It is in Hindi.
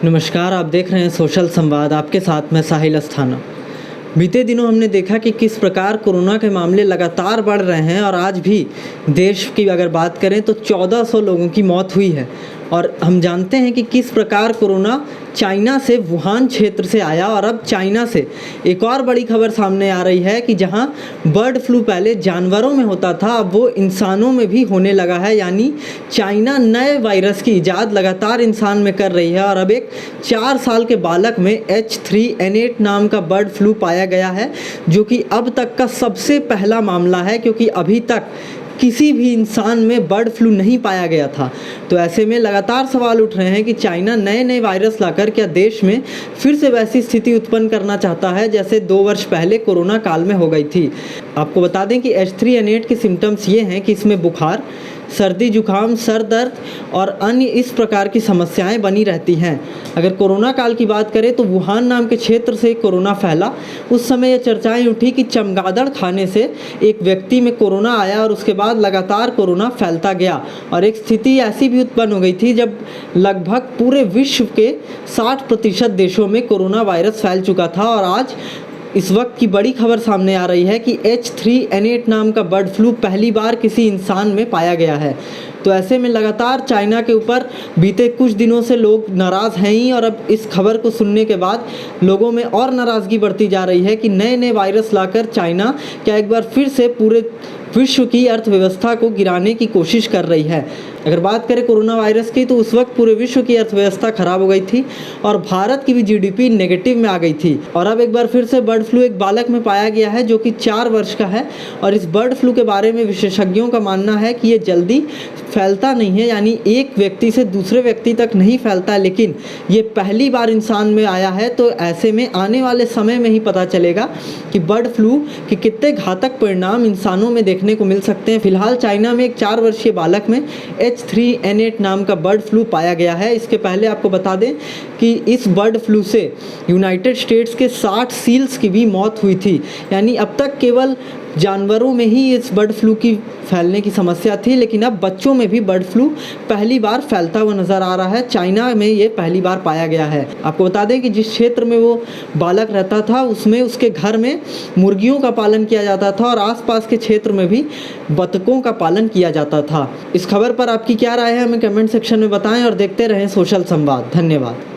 नमस्कार, आप देख रहे हैं सोशल संवाद। आपके साथ मैं साहिल अस्थाना। बीते दिनों हमने देखा कि किस प्रकार कोरोना के मामले लगातार बढ़ रहे हैं और आज भी देश की अगर बात करें तो 1400 लोगों की मौत हुई है। और हम जानते हैं कि किस प्रकार कोरोना चाइना से वुहान क्षेत्र से आया और अब चाइना से एक और बड़ी खबर सामने आ रही है कि जहां बर्ड फ्लू पहले जानवरों में होता था, अब वो इंसानों में भी होने लगा है। यानी चाइना नए वायरस की इजाद लगातार इंसान में कर रही है और अब एक 4 साल के बालक में H3N8 नाम का बर्ड फ्लू पाया गया है, जो कि अब तक का सबसे पहला मामला है, क्योंकि अभी तक किसी भी इंसान में बर्ड फ्लू नहीं पाया गया था। तो ऐसे में लगातार सवाल उठ रहे हैं कि चाइना नए नए वायरस लाकर क्या देश में फिर से वैसी स्थिति उत्पन्न करना चाहता है जैसे 2 वर्ष पहले कोरोना काल में हो गई थी। आपको बता दें कि H3N8 के सिम्टम्स ये हैं कि इसमें बुखार, सर्दी जुकाम, सर दर्द और अन्य इस प्रकार की समस्याएं बनी रहती हैं। अगर कोरोना काल की बात करें तो वुहान नाम के क्षेत्र से कोरोना फैला। उस समय ये चर्चाएं उठी कि चमगादड़ खाने से एक व्यक्ति में कोरोना आया और उसके बाद लगातार कोरोना फैलता गया और एक स्थिति ऐसी भी उत्पन्न हो गई थी जब लगभग पूरे विश्व के 60% देशों में कोरोना वायरस फैल चुका था। और आज इस वक्त की बड़ी खबर सामने आ रही है कि H3N8 नाम का बर्ड फ्लू पहली बार किसी इंसान में पाया गया है। तो ऐसे में लगातार चाइना के ऊपर बीते कुछ दिनों से लोग नाराज़ हैं ही, और अब इस खबर को सुनने के बाद लोगों में और नाराज़गी बढ़ती जा रही है कि नए नए वायरस लाकर चाइना क्या एक बार फिर से पूरे विश्व की अर्थव्यवस्था को गिराने की कोशिश कर रही है। अगर बात करें कोरोना वायरस की तो उस वक्त पूरे विश्व की अर्थव्यवस्था खराब हो गई थी और भारत की भी GDP नेगेटिव में आ गई थी। और अब एक बार फिर से बर्ड फ्लू एक बालक में पाया गया है जो कि 4 वर्ष का है। और इस बर्ड फ्लू के बारे में विशेषज्ञों का मानना है कि ये जल्दी फैलता नहीं है, यानी एक व्यक्ति से दूसरे व्यक्ति तक नहीं फैलता है, लेकिन ये पहली बार इंसान में आया है। तो ऐसे में आने वाले समय में ही पता चलेगा कि बर्ड फ्लू के कितने घातक परिणाम इंसानों में देखने को मिल सकते हैं। फिलहाल चाइना में एक 4 वर्षीय बालक में H3N8 नाम का बर्ड फ्लू पाया गया है। इसके पहले आपको बता दें कि इस बर्ड फ्लू से यूनाइटेड स्टेट्स के 60 सील्स की भी मौत हुई थी। यानी अब तक केवल जानवरों में ही इस बर्ड फ्लू की फैलने की समस्या थी, लेकिन अब बच्चों में भी बर्ड फ्लू पहली बार फैलता हुआ नज़र आ रहा है। चाइना में ये पहली बार पाया गया है। आपको बता दें कि जिस क्षेत्र में वो बालक रहता था उसमें उसके घर में मुर्गियों का पालन किया जाता था और आसपास के क्षेत्र में भी बतखों का पालन किया जाता था। इस खबर पर आपकी क्या राय है हमें कमेंट सेक्शन में बताएं और देखते रहें सोशल संवाद। धन्यवाद।